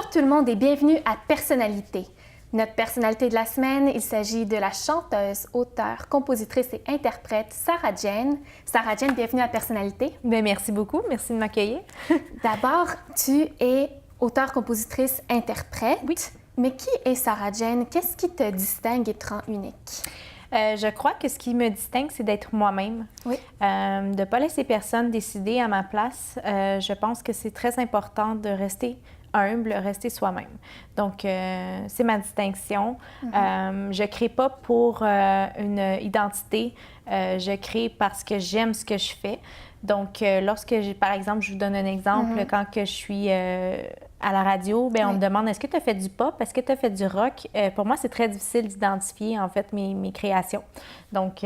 Bonjour tout le monde et bienvenue à Personnalité. Notre personnalité de la semaine, il s'agit de la chanteuse, auteure, compositrice et interprète Sarah Jane. Sarah Jane, bienvenue à Personnalité. Bien, merci beaucoup, merci de m'accueillir. D'abord, tu es auteure, compositrice, interprète. Oui. Mais qui est Sarah Jane? Qu'est-ce qui te distingue et te rend unique? Je crois que ce qui me distingue, c'est d'être moi-même. Oui. De ne pas laisser personne décider à ma place. Je pense que c'est très important de rester humble, rester soi-même. Donc, c'est ma distinction. Je ne crée pas pour une identité. Je crée parce que j'aime ce que je fais. Donc, par exemple, je vous donne un exemple, quand que je suis à la radio, bien, on me demande, est-ce que tu as fait du pop? Est-ce que tu as fait du rock? Pour moi, c'est très difficile d'identifier, en fait, mes créations. Donc,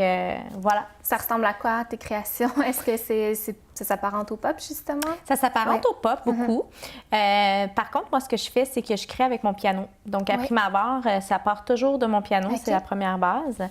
voilà. Ça ressemble à quoi, tes créations? Est-ce que ça s'apparente au pop, justement? Ça s'apparente au pop, beaucoup. Par contre, moi, ce que je fais, c'est que je crée avec mon piano. Donc, à prime abord, ça part toujours de mon piano, c'est la première base.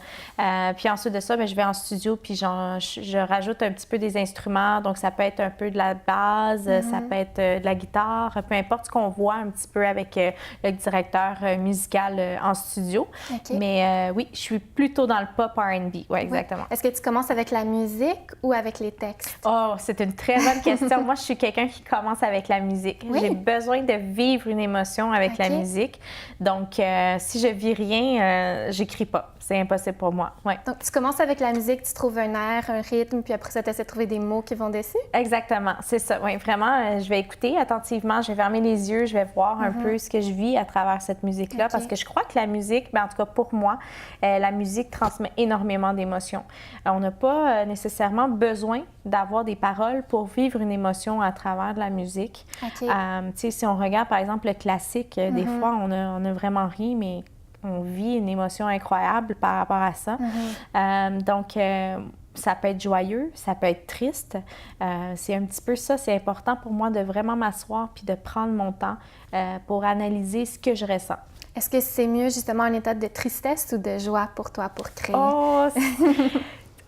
Puis ensuite de ça, bien, je vais en studio, puis je rajoute un petit peu des instruments. Donc, ça peut être un peu de la base, ça peut être de la guitare, peu importe ce qu'on voit un petit peu avec le directeur musical en studio. Mais oui, je suis plutôt dans le pop R&B. Oui, exactement. Est-ce que tu commences avec la musique ou avec les textes? Oh, c'est une très bonne question. Moi, je suis quelqu'un qui commence avec la musique. J'ai besoin de vivre une émotion avec la musique. Donc, si je vis rien, j'écris pas. C'est impossible pour moi. Ouais. Donc, tu commences avec la musique, tu trouves un air, un rythme, puis après ça, tu essaies de trouver des mots qui vont dessus? Exactement, c'est ça. Oui, vraiment, je vais écouter attentivement, je vais fermer les yeux, je vais voir un peu ce que je vis à travers cette musique-là, parce que je crois que la musique, bien, en tout cas pour moi, la musique transmet énormément d'émotions. On n'a pas nécessairement besoin d'avoir des paroles pour vivre une émotion à travers de la musique. Tu sais, si on regarde, par exemple, le classique, des fois, on a vraiment ri, mais on vit une émotion incroyable par rapport à ça. Donc, ça peut être joyeux, ça peut être triste. C'est un petit peu ça. C'est important pour moi de vraiment m'asseoir puis de prendre mon temps pour analyser ce que je ressens. Est-ce que c'est mieux, justement, un état de tristesse ou de joie pour toi, pour créer? Oh,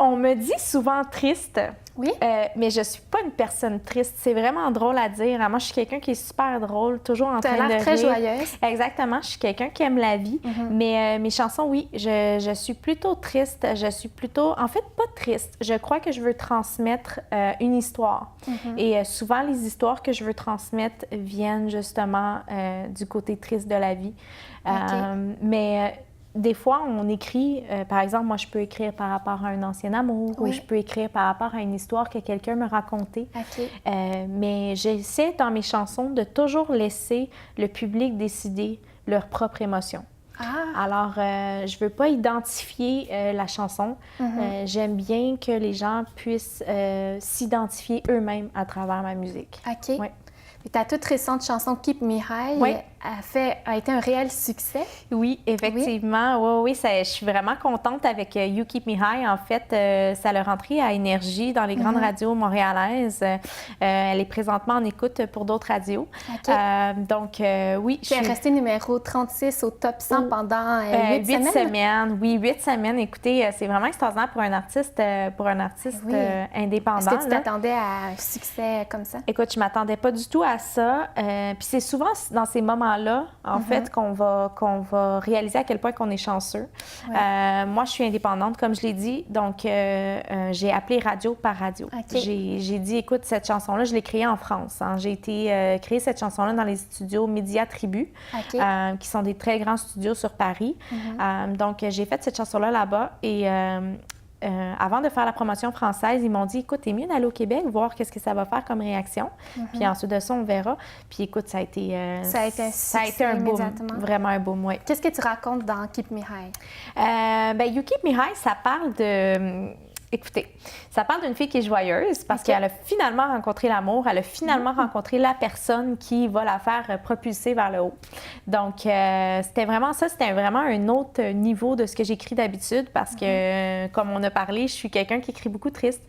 on me dit souvent triste. Oui. Mais je suis pas une personne triste. C'est vraiment drôle à dire. Moi, je suis quelqu'un qui est super drôle, toujours en train de rire. Tu as l'air très joyeuse. Exactement. Je suis quelqu'un qui aime la vie. Mais mes chansons, oui, je suis plutôt triste. Je suis plutôt... En fait, pas triste. Je crois que je veux transmettre une histoire. Et souvent, les histoires que je veux transmettre viennent justement du côté triste de la vie. Mais... Des fois, on écrit, par exemple, moi, je peux écrire par rapport à un ancien amour ou je peux écrire par rapport à une histoire que quelqu'un me racontait. Mais j'essaie, dans mes chansons, de toujours laisser le public décider leur propre émotion. Alors, je veux pas identifier la chanson. J'aime bien que les gens puissent s'identifier eux-mêmes à travers ma musique. Ouais. Et ta toute récente chanson Keep Me High a été un réel succès. Oui, effectivement. Oui, je suis vraiment contente avec You Keep Me High. En fait, ça l'a rentré à Énergie dans les grandes radios montréalaises. Elle est présentement en écoute pour d'autres radios. Donc, oui. Tu es restée numéro 36 au top 100 pendant 8 semaines. 8 semaines. Oui, 8 semaines. Écoutez, c'est vraiment extraordinaire pour un artiste, indépendant. Est-ce que tu t'attendais à un succès comme ça? Écoute, je ne m'attendais pas du tout à ça. Puis c'est souvent dans ces moments-là, en fait, qu'on va réaliser à quel point qu'on est chanceux. Moi, je suis indépendante, comme je l'ai dit. Donc, j'ai appelé radio par radio. J'ai dit, écoute, cette chanson-là, je l'ai créée en France. J'ai été créer cette chanson-là dans les studios Média Tribu, qui sont des très grands studios sur Paris. Donc, j'ai fait cette chanson-là là-bas et... avant de faire la promotion française, ils m'ont dit, écoute, t'es mieux d'aller au Québec, voir qu'est-ce que ça va faire comme réaction. Puis ensuite de ça, on verra. Puis écoute, ça a été un boom, vraiment un boom, oui. Qu'est-ce que tu racontes dans Keep Me High? You Keep Me High, ça parle de... Écoutez, ça parle d'une fille qui est joyeuse parce qu'elle a finalement rencontré l'amour, elle a finalement rencontré la personne qui va la faire propulser vers le haut. Donc, c'était vraiment un autre niveau de ce que j'écris d'habitude parce que, comme on a parlé, je suis quelqu'un qui écrit beaucoup triste.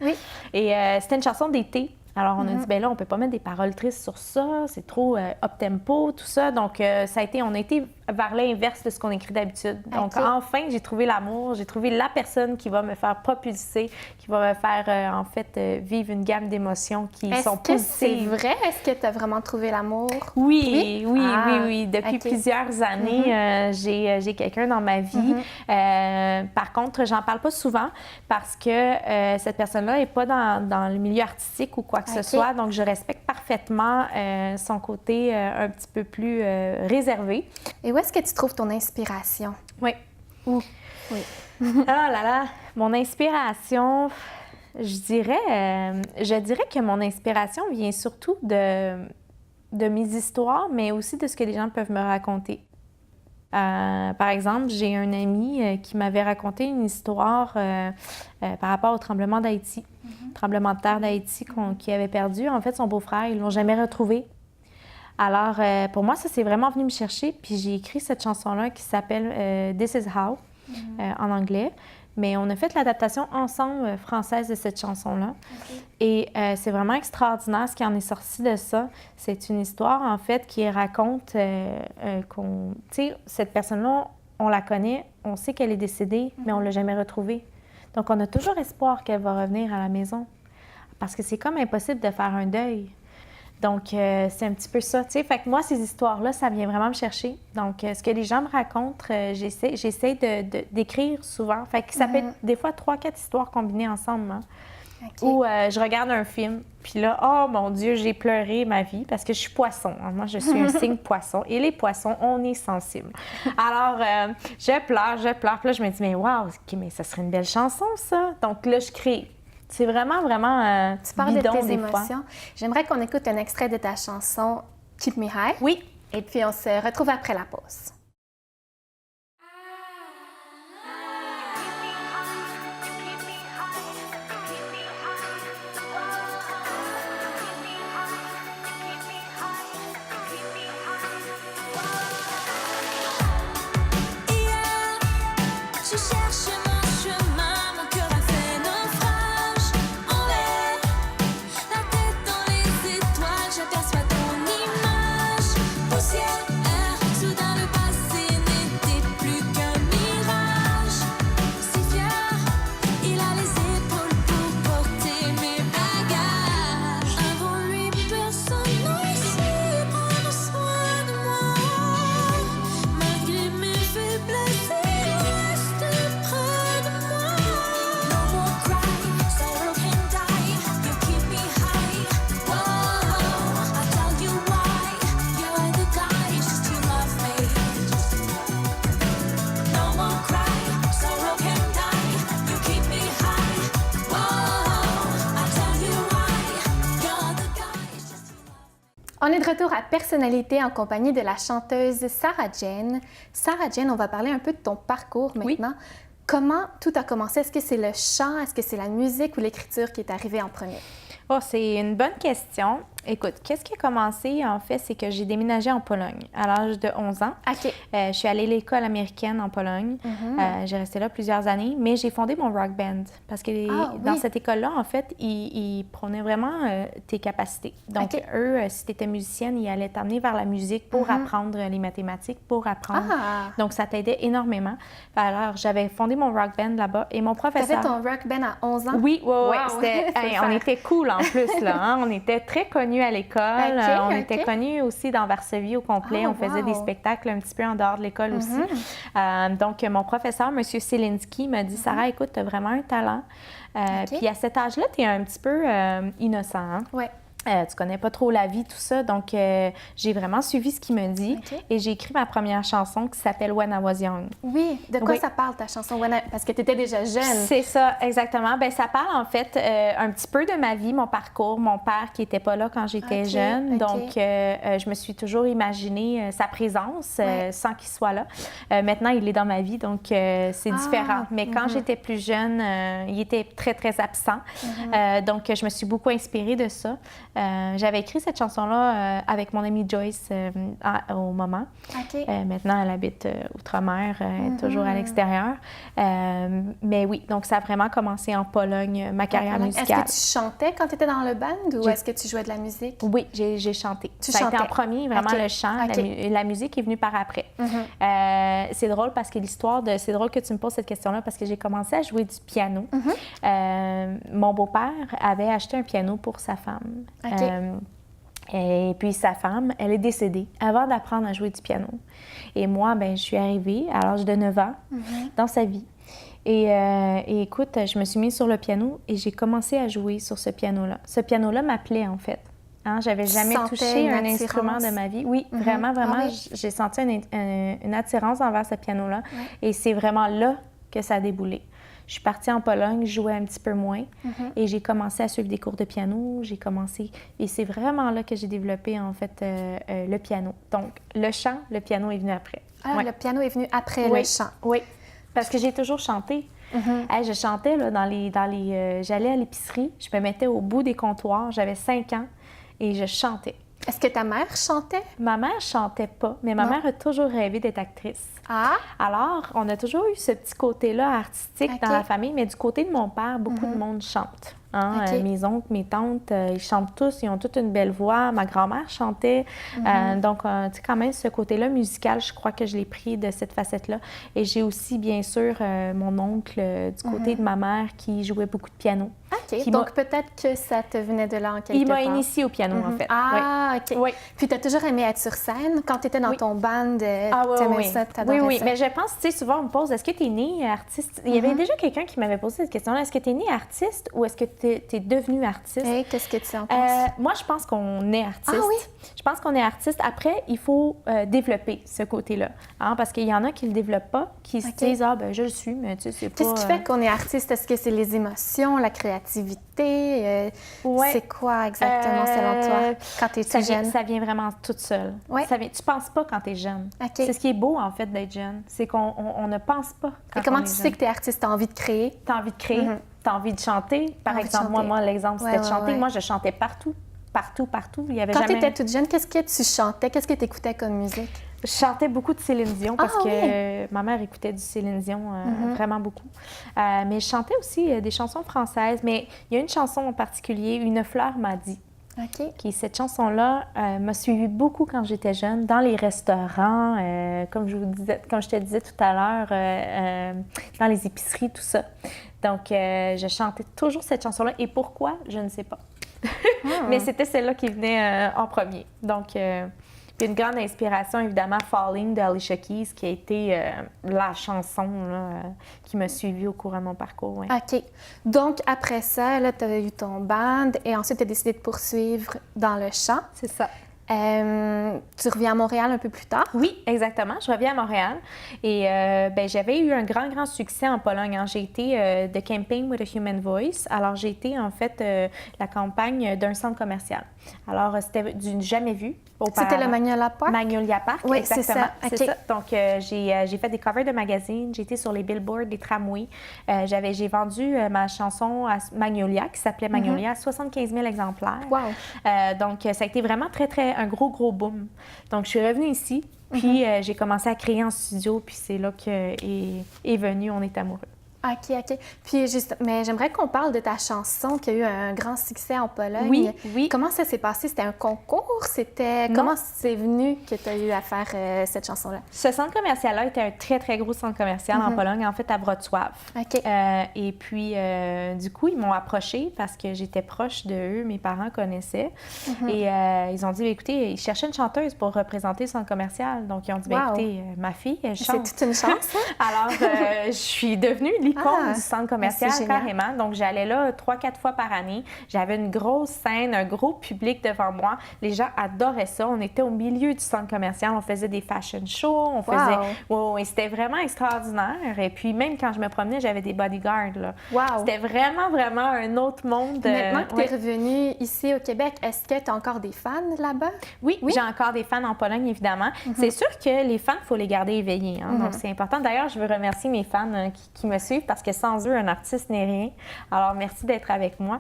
Et c'était une chanson d'été. Alors, on a dit, ben là, on peut pas mettre des paroles tristes sur ça, c'est trop up-tempo, tout ça. Donc, on a été vers l'inverse de ce qu'on écrit d'habitude. Donc, OK. enfin, j'ai trouvé l'amour, j'ai trouvé la personne qui va me faire propulser, qui va me faire, en fait, vivre une gamme d'émotions qui sont positives. Est-ce que c'est vrai? Est-ce que tu as vraiment trouvé l'amour? Oui, oui, Ah, oui, oui. Depuis OK. plusieurs années, j'ai quelqu'un dans ma vie. Par contre, j'en parle pas souvent parce que cette personne-là n'est pas dans le milieu artistique ou quoi que ce OK. soit. Donc, je respecte parfaitement son côté un petit peu plus réservé. Et où est-ce que tu trouves ton inspiration? Oui. Où? Oui. Ah là là, mon inspiration, je dirais que mon inspiration vient surtout de mes histoires, mais aussi de ce que les gens peuvent me raconter. Par exemple, j'ai un ami qui m'avait raconté une histoire par rapport au tremblement d'Haïti, tremblement de terre d'Haïti qui avait perdu. En fait, son beau-frère, ils ne l'ont jamais retrouvé. Alors, pour moi, ça, c'est vraiment venu me chercher. Puis j'ai écrit cette chanson-là qui s'appelle « This is How » en anglais. Mais on a fait l'adaptation ensemble française de cette chanson-là. Et c'est vraiment extraordinaire ce qui en est sorti de ça. C'est une histoire, en fait, qui raconte tu sais, cette personne-là, on la connaît, on sait qu'elle est décédée, mais on ne l'a jamais retrouvée. Donc, on a toujours espoir qu'elle va revenir à la maison. Parce que c'est comme impossible de faire un deuil. Donc, c'est un petit peu ça, tu sais. Fait que moi, ces histoires-là, ça vient vraiment me chercher. Donc, ce que les gens me racontent, j'essaie d'écrire souvent. Fait que ça peut être des fois 3-4 histoires combinées ensemble, hein. OK. Ou je regarde un film, puis là, oh mon Dieu, j'ai pleuré ma vie parce que je suis poisson. Moi, je suis un signe poisson. Et les poissons, on est sensible. Alors, je pleure. Puis là, je me dis, mais waouh, mais ça serait une belle chanson, ça. Donc là, je crée. C'est vraiment, vraiment Tu parles bidon de tes des émotions. fois. J'aimerais qu'on écoute un extrait de ta chanson Keep Me High. Oui. Et puis, on se retrouve après la pause. Je cherche mon chemin, mon cœur a fait naufrage en l'air, la tête dans les étoiles, j'aperçois ton image. Poussière, soudain le passé n'était plus qu'un mirage. Si fier, il a les épaules pour porter mes bagages. Avant lui, personne n'a su prendre soin de moi. Malgré mes faiblesses, On est de retour à Personnalité en compagnie de la chanteuse Sarah Jane. Sarah Jane, on va parler un peu de ton parcours maintenant. Oui. Comment tout a commencé? Est-ce que c'est le chant? Est-ce que c'est la musique ou l'écriture qui est arrivée en premier? Oh, c'est une bonne question. Écoute, qu'est-ce qui a commencé, en fait, c'est que j'ai déménagé en Pologne à l'âge de 11 ans. OK. Je suis allée à l'école américaine en Pologne. J'ai resté là plusieurs années, mais j'ai fondé mon rock band parce que dans cette école-là, en fait, ils prenaient vraiment tes capacités. Donc, eux, si tu étais musicienne, ils allaient t'amener vers la musique pour apprendre les mathématiques, pour apprendre. Donc, ça t'aidait énormément. Alors, j'avais fondé mon rock band là-bas et mon professeur... Tu avais ton rock band à 11 ans? Oui, Wow. on était cool en plus, là. Hein? On était très connus à l'école. On était connus aussi dans Varsovie au complet. On faisait des spectacles un petit peu en dehors de l'école aussi. Donc, mon professeur, M. Selinski, m'a dit, Sarah, écoute, tu as vraiment un talent. Puis à cet âge-là, tu es un petit peu innocent. Hein? Oui. Tu connais pas trop la vie, tout ça. Donc, j'ai vraiment suivi ce qu'il me dit. Et j'ai écrit ma première chanson qui s'appelle When I Was Young. Oui. De quoi ça parle, ta chanson? Parce que tu étais déjà jeune. C'est ça, exactement. Bien, ça parle, en fait, un petit peu de ma vie, mon parcours. Mon père qui n'était pas là quand j'étais jeune. Donc, je me suis toujours imaginé sa présence sans qu'il soit là. Maintenant, il est dans ma vie, donc c'est différent. Mais quand j'étais plus jeune, il était très, très absent. Donc, je me suis beaucoup inspirée de ça. J'avais écrit cette chanson-là avec mon amie Joyce au moment. OK. Maintenant, elle habite outre-mer, elle est toujours à l'extérieur. Mais oui, donc ça a vraiment commencé en Pologne, ma carrière musicale. Est-ce que tu chantais quand tu étais dans le band ou est-ce que tu jouais de la musique? Oui, j'ai chanté. Tu ça chantais? a été en premier, vraiment OK. le chant. OK. La musique est venue par après. C'est drôle parce que c'est drôle que tu me poses cette question-là parce que j'ai commencé à jouer du piano. Mon beau-père avait acheté un piano pour sa femme. OK. Et puis sa femme, elle est décédée avant d'apprendre à jouer du piano. Et moi, je suis arrivée à l'âge de 9 ans dans sa vie. Et écoute, je me suis mise sur le piano et j'ai commencé à jouer sur ce piano-là. Ce piano-là m'appelait en fait. Hein, j'avais jamais touché un instrument de ma vie. Oui, vraiment, j'ai senti une attirance envers ce piano-là. Et c'est vraiment là que ça a déboulé. Je suis partie en Pologne, je jouais un petit peu moins et j'ai commencé à suivre des cours de piano. Et c'est vraiment là que j'ai développé en fait le piano. Donc, le chant, le piano est venu après. Ah, le piano est venu après le chant. Oui, parce que j'ai toujours chanté. Je chantais là, j'allais à l'épicerie, je me mettais au bout des comptoirs, j'avais 5 ans et je chantais. Est-ce que ta mère chantait? Ma mère chantait pas, mais ma mère a toujours rêvé d'être actrice. Ah! Alors, on a toujours eu ce petit côté-là artistique dans la famille, mais du côté de mon père, beaucoup de monde chante. Hein? Mes oncles, mes tantes, ils chantent tous, ils ont toute une belle voix. Ma grand-mère chantait. Donc, tu sais, quand même, ce côté-là musical, je crois que je l'ai pris de cette facette-là. Et j'ai aussi, bien sûr, mon oncle du côté de ma mère qui jouait beaucoup de piano. OK. Donc, peut-être que ça te venait de là en quelque part. Il m'a initiée au piano, en fait. Ah, OK. Oui. Puis, tu as toujours aimé être sur scène. Quand tu étais dans ton band, t'aimais ça, t'adorais oui, ça. mais je pense, tu sais, souvent on me pose, est-ce que tu es née artiste? Il y avait déjà quelqu'un qui m'avait posé cette question-là. Est-ce que tu es née artiste ou est-ce que tu es devenue artiste? Et qu'est-ce que tu en penses? Moi, je pense qu'on est artiste. Ah oui? Je pense qu'on est artiste. Après, il faut développer ce côté-là. Hein, parce qu'il y en a qui ne le développent pas, qui se disent, je le suis, mais tu sais, c'est pas... Qu'est-ce qui fait qu'on est artiste? Est-ce que c'est les émotions, la créativité? C'est quoi exactement, selon toi, quand tu es jeune? Ça vient vraiment toute seule. Ouais. Tu penses pas quand tu es jeune. OK. C'est ce qui est beau, en fait, d'être jeune. C'est qu'on ne pense pas quand Et comment on est tu jeune. sais que tu es artiste? Tu as envie de créer? Tu as envie de créer, tu as envie de chanter. Par exemple, moi, l'exemple, c'était de chanter. Ouais. Moi, je chantais partout. Il y avait Quand jamais... tu étais toute jeune, qu'est-ce que tu chantais? Qu'est-ce que tu écoutais comme musique? Je chantais beaucoup de Céline Dion parce que ma mère écoutait du Céline Dion vraiment beaucoup. Mais je chantais aussi des chansons françaises. Mais il y a une chanson en particulier, Une fleur m'a dit. OK. Cette chanson-là m'a suivie beaucoup quand j'étais jeune, dans les restaurants, comme je te disais tout à l'heure, dans les épiceries, tout ça. Donc, je chantais toujours cette chanson-là. Et pourquoi? Je ne sais pas. Mais c'était celle-là qui venait en premier. Donc, puis une grande inspiration, évidemment, Falling de Alicia Keys, qui a été la chanson là, qui m'a suivie au cours de mon parcours. Ouais. OK. Donc, après ça, tu as eu ton band et ensuite, tu as décidé de poursuivre dans le chant. C'est ça. Tu reviens à Montréal un peu plus tard? Oui, exactement. Je reviens à Montréal et j'avais eu un grand succès en Pologne. Hein. J'ai été The Campaign with a Human Voice. Alors, j'ai été en fait la campagne d'un centre commercial. Alors, c'était du jamais vu. C'était le Magnolia Park? Magnolia Park, oui, exactement. C'est ça. Donc, j'ai fait des covers de magazines. J'ai été sur les billboards, des tramways. J'ai vendu ma chanson à Magnolia, qui s'appelait Magnolia, à 75 000 exemplaires. Wow! Donc, ça a été vraiment un gros boom. Donc, je suis revenue ici, puis j'ai commencé à créer en studio, puis c'est là qu'est venu On est amoureux. OK. Puis, mais j'aimerais qu'on parle de ta chanson qui a eu un grand succès en Pologne. Oui. Comment ça s'est passé? C'était un concours? Comment c'est venu que tu as eu à faire cette chanson-là? Ce centre commercial-là était un très gros centre commercial en Pologne, en fait, à Wrocław. OK. Et puis, du coup, ils m'ont approchée parce que j'étais proche de eux, mes parents connaissaient. Et ils ont dit, écoutez, ils cherchaient une chanteuse pour représenter le centre commercial. Donc, ils ont dit, écoutez, ma fille, elle chante. C'est toute une chance, hein? Alors, je suis devenue l'icône du centre commercial, carrément. Donc, j'allais là 3-4 fois par année. J'avais une grosse scène, un gros public devant moi. Les gens adoraient ça. On était au milieu du centre commercial. On faisait des fashion shows. On faisait... c'était vraiment extraordinaire. Et puis, même quand je me promenais, j'avais des bodyguards. Là. Wow. C'était vraiment un autre monde. Maintenant que tu es revenue ici au Québec, est-ce que tu as encore des fans là-bas? Oui, j'ai encore des fans en Pologne, évidemment. C'est sûr que les fans, il faut les garder éveillés. Hein? Donc, c'est important. D'ailleurs, je veux remercier mes fans qui me suivent parce que sans eux, un artiste n'est rien. Alors, merci d'être avec moi.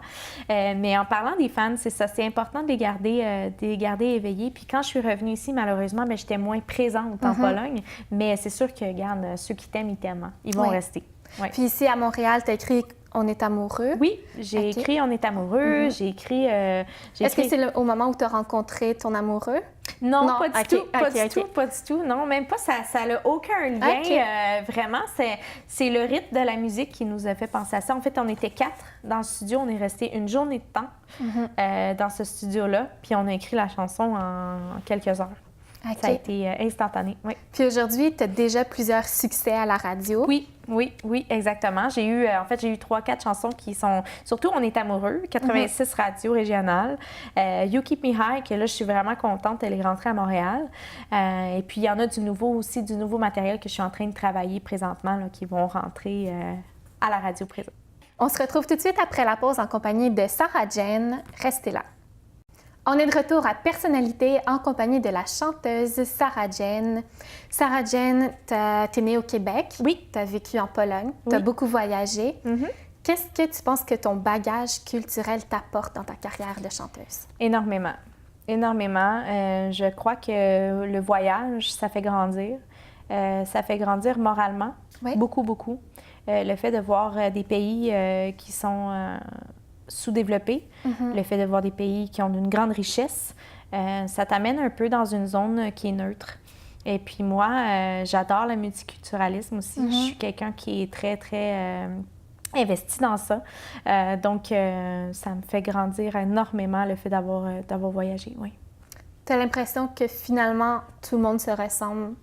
Mais en parlant des fans, c'est ça, c'est important de les garder éveillés. Puis quand je suis revenue ici, malheureusement, bien, j'étais moins présente en Pologne. Mais c'est sûr que, regarde, ceux qui t'aiment, ils t'aiment. Hein. Ils vont rester. Ouais. Puis ici, à Montréal, tu as écrit On est amoureux. Oui, j'ai écrit On est amoureux. J'ai écrit... Est-ce que c'est au moment où tu as rencontré ton amoureux? Non, pas du tout. Pas du tout. Non, même pas. Ça n'a aucun lien. Vraiment, c'est le rythme de la musique qui nous a fait penser à ça. En fait, on était 4 dans le studio. On est resté une journée de temps dans ce studio-là. Puis on a écrit la chanson en quelques heures. Okay. Ça a été instantané, oui. Puis aujourd'hui, tu as déjà plusieurs succès à la radio. Oui, exactement. J'ai eu 3-4 chansons qui sont... Surtout, On est amoureux, 86 radios régionales. You Keep Me High, que là, je suis vraiment contente, elle est rentrée à Montréal. Et puis, il y en a du nouveau matériel que je suis en train de travailler présentement, là, qui vont rentrer à la radio présente. On se retrouve tout de suite après la pause en compagnie de Sarah Jane. Restez là. On est de retour à Personnalité en compagnie de la chanteuse Sarah Jane. Sarah Jane, t'es née au Québec. Oui. T'as vécu en Pologne. T'as beaucoup voyagé. Qu'est-ce que tu penses que ton bagage culturel t'apporte dans ta carrière de chanteuse? Énormément. Je crois que le voyage, ça fait grandir. Ça fait grandir moralement. Oui. Beaucoup. Le fait de voir des pays qui sont... sous-développés, le fait de voir des pays qui ont une grande richesse, ça t'amène un peu dans une zone qui est neutre. Et puis moi, j'adore le multiculturalisme aussi. Je suis quelqu'un qui est très, très investi dans ça. Donc, ça me fait grandir énormément le fait d'avoir voyagé, oui. Tu as l'impression que finalement, tout le monde se ressemble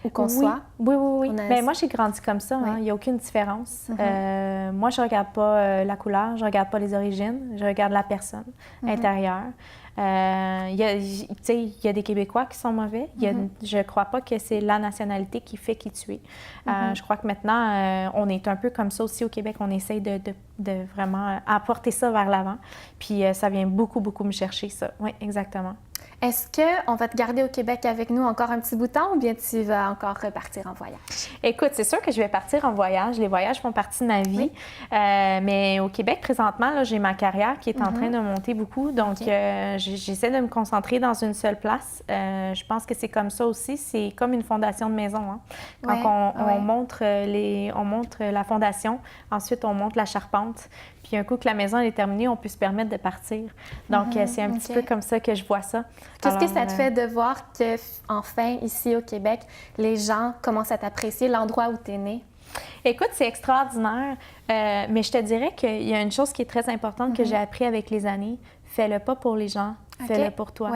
où qu'on soit? Oui. Bien, moi, j'ai grandi comme ça. Il n'y a aucune différence. Moi, je ne regarde pas la couleur, je ne regarde pas les origines, je regarde la personne intérieure. Il y a des Québécois qui sont mauvais. Je ne crois pas que c'est la nationalité qui fait qui tu es. Je crois que maintenant, on est un peu comme ça aussi au Québec. On essaye de vraiment apporter ça vers l'avant. Puis ça vient beaucoup me chercher, ça. Oui, exactement. Est-ce qu'on va te garder au Québec avec nous encore un petit bout de temps ou bien tu vas encore repartir en voyage? Écoute, c'est sûr que je vais partir en voyage. Les voyages font partie de ma vie. Mais au Québec, présentement, là, j'ai ma carrière qui est en train de monter beaucoup. Donc, j'essaie de me concentrer dans une seule place. Je pense que c'est comme ça aussi. C'est comme une fondation de maison. Hein? Quand on montre la fondation, ensuite, on monte la charpente. Puis un coup que la maison est terminée, on peut se permettre de partir. Donc, c'est un petit peu comme ça que je vois ça. Qu'est-ce que ça te fait de voir qu'enfin, ici au Québec, les gens commencent à t'apprécier l'endroit où tu es née? Écoute, c'est extraordinaire. Mais je te dirais qu'il y a une chose qui est très importante que j'ai appris avec les années. Fais-le pas pour les gens, fais-le pour toi.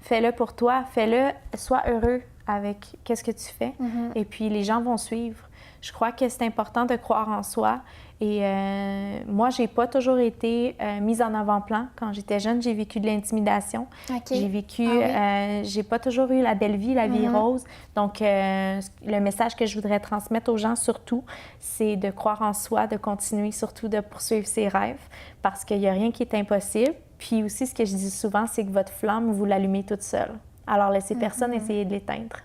Fais-le pour toi, fais-le, sois heureux avec qu'est-ce que tu fais. Et puis, les gens vont suivre. Je crois que c'est important de croire en soi. Et moi, j'ai pas toujours été mise en avant-plan. Quand j'étais jeune, j'ai vécu de l'intimidation. J'ai vécu... j'ai pas toujours eu la belle vie, la vie rose. Donc, le message que je voudrais transmettre aux gens, surtout, c'est de croire en soi, de continuer, surtout de poursuivre ses rêves, parce qu'il y a rien qui est impossible. Puis aussi, ce que je dis souvent, c'est que votre flamme, vous l'allumez toute seule. Alors, laissez personne essayer de l'éteindre.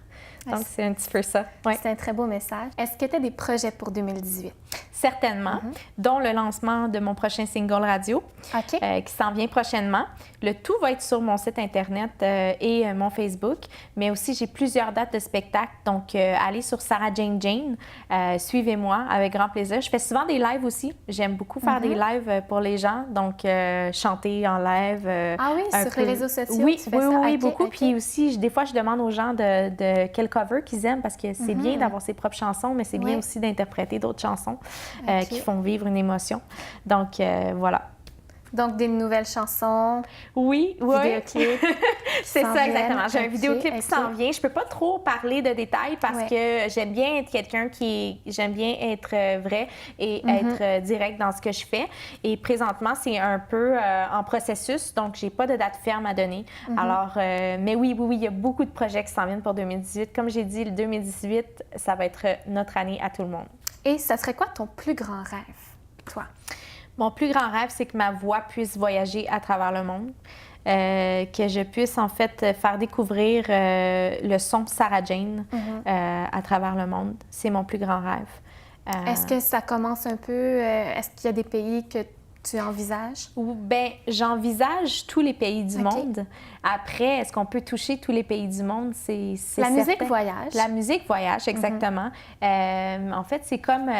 Donc, c'est un petit peu ça. C'est un très beau message. Est-ce que tu as des projets pour 2018? Certainement, dont le lancement de mon prochain single radio qui s'en vient prochainement. Le tout va être sur mon site Internet et mon Facebook, mais aussi j'ai plusieurs dates de spectacle. Donc, allez sur Sarah Jane Jane, suivez-moi avec grand plaisir. Je fais souvent des lives aussi. J'aime beaucoup faire des lives pour les gens, donc chanter en live. Sur les réseaux sociaux? Oui, tu fais ça? Beaucoup. Puis aussi, des fois, je demande aux gens de quel cover qu'ils aiment, parce que c'est bien d'avoir ses propres chansons, mais c'est bien aussi d'interpréter d'autres chansons. Qui font vivre une émotion. Donc, voilà. Donc, des nouvelles chansons. Oui. Vidéoclips. C'est ça, exactement. J'ai un vidéoclip qui s'en vient. Je peux pas trop parler de détails parce que j'aime bien être quelqu'un j'aime bien être vrai et être direct dans ce que je fais. Et présentement, c'est un peu en processus, donc j'ai pas de date ferme à donner. Alors, mais oui, il y a beaucoup de projets qui s'en viennent pour 2018. Comme j'ai dit, le 2018, ça va être notre année à tout le monde. Et ça serait quoi ton plus grand rêve, toi? Mon plus grand rêve, c'est que ma voix puisse voyager à travers le monde, que je puisse en fait faire découvrir le son Sarah Jane à travers le monde. C'est mon plus grand rêve. Est-ce que ça commence un peu? Est-ce qu'il y a des pays que tu envisages? Ben, j'envisage tous les pays du OK. monde. Après, est-ce qu'on peut toucher tous les pays du monde? C'est La musique certain. voyage. La musique voyage, exactement. En fait, c'est comme,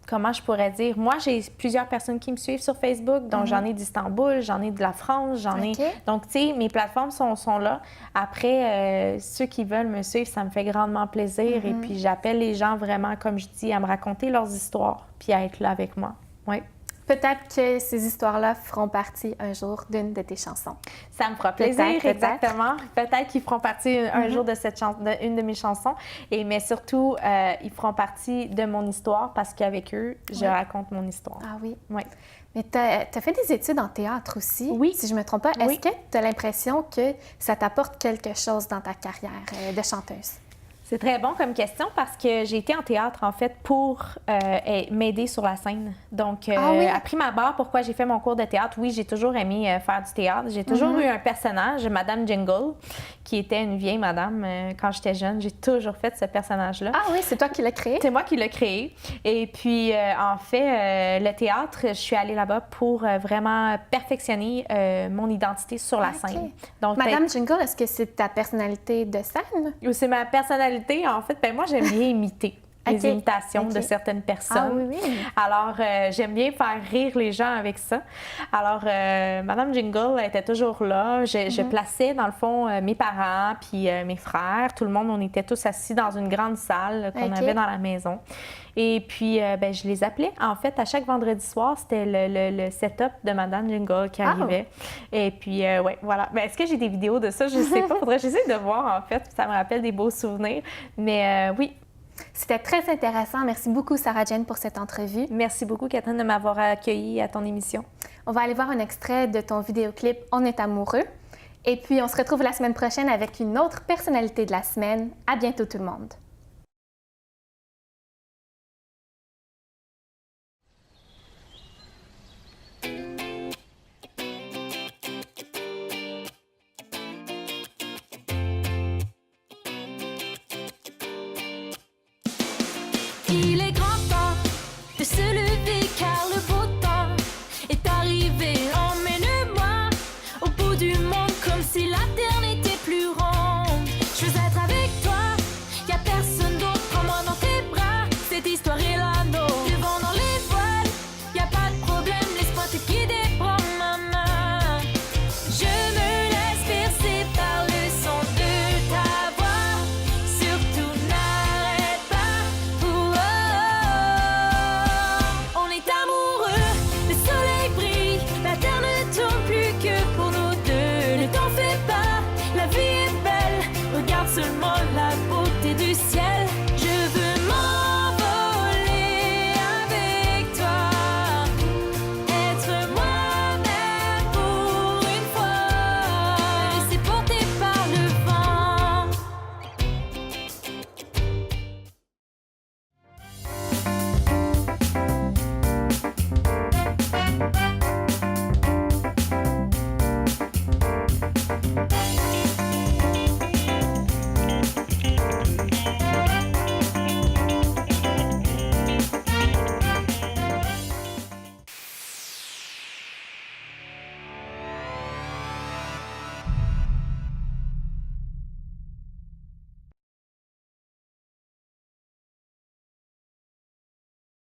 comment je pourrais dire, moi, j'ai plusieurs personnes qui me suivent sur Facebook, donc j'en ai d'Istanbul, j'en ai de la France, j'en ai... OK. Donc, tu sais, mes plateformes sont là. Après, ceux qui veulent me suivre, ça me fait grandement plaisir. Et puis, j'appelle les gens vraiment, comme je dis, à me raconter leurs histoires, puis à être là avec moi. Oui. Peut-être que ces histoires-là feront partie un jour d'une de tes chansons. Ça me fera plaisir, Peut-être. exactement. Peut-être qu'ils feront partie un jour de une de mes chansons, mais surtout, ils feront partie de mon histoire parce qu'avec eux, je raconte mon histoire. Ah oui. Oui. Mais tu as fait des études en théâtre aussi, Oui. si je ne me trompe pas. Est-ce Oui. que tu as l'impression que ça t'apporte quelque chose dans ta carrière de chanteuse? C'est très bon comme question parce que j'ai été en théâtre, en fait, pour m'aider sur la scène. Donc, après ma barre, pourquoi j'ai fait mon cours de théâtre? Oui, j'ai toujours aimé faire du théâtre. J'ai toujours eu un personnage, Madame Jingle, qui était une vieille madame quand j'étais jeune. J'ai toujours fait ce personnage-là. Ah oui, c'est toi qui l'as créé? C'est moi qui l'ai créé. Et puis, en fait, le théâtre, je suis allée là-bas pour vraiment perfectionner mon identité sur la OK. scène. Donc, Madame Jingle, est-ce que c'est ta personnalité de scène? c'est ma personnalité. En fait, ben moi, j'aime bien imiter les OK. imitations de OK. certaines personnes. Ah oui, oui. Alors, j'aime bien faire rire les gens avec ça. Alors, Madame Jingle était toujours là. Je plaçais, dans le fond, mes parents puis mes frères. Tout le monde, on était tous assis dans une grande salle qu'on OK. avait dans la maison. Et puis, ben, je les appelais. En fait, à chaque vendredi soir, c'était le setup de Madame Jingle qui arrivait. Et puis, ouais, voilà. Ben, est-ce que j'ai des vidéos de ça? Je ne sais pas. Faudrait que j'essaie de voir, en fait. Ça me rappelle des beaux souvenirs. Mais oui. C'était très intéressant. Merci beaucoup, Sarah-Jane, pour cette entrevue. Merci beaucoup, Catherine, de m'avoir accueillie à ton émission. On va aller voir un extrait de ton vidéoclip « On est amoureux ». Et puis, on se retrouve la semaine prochaine avec une autre personnalité de la semaine. À bientôt, tout le monde. Il est grand temps de se lever car le beau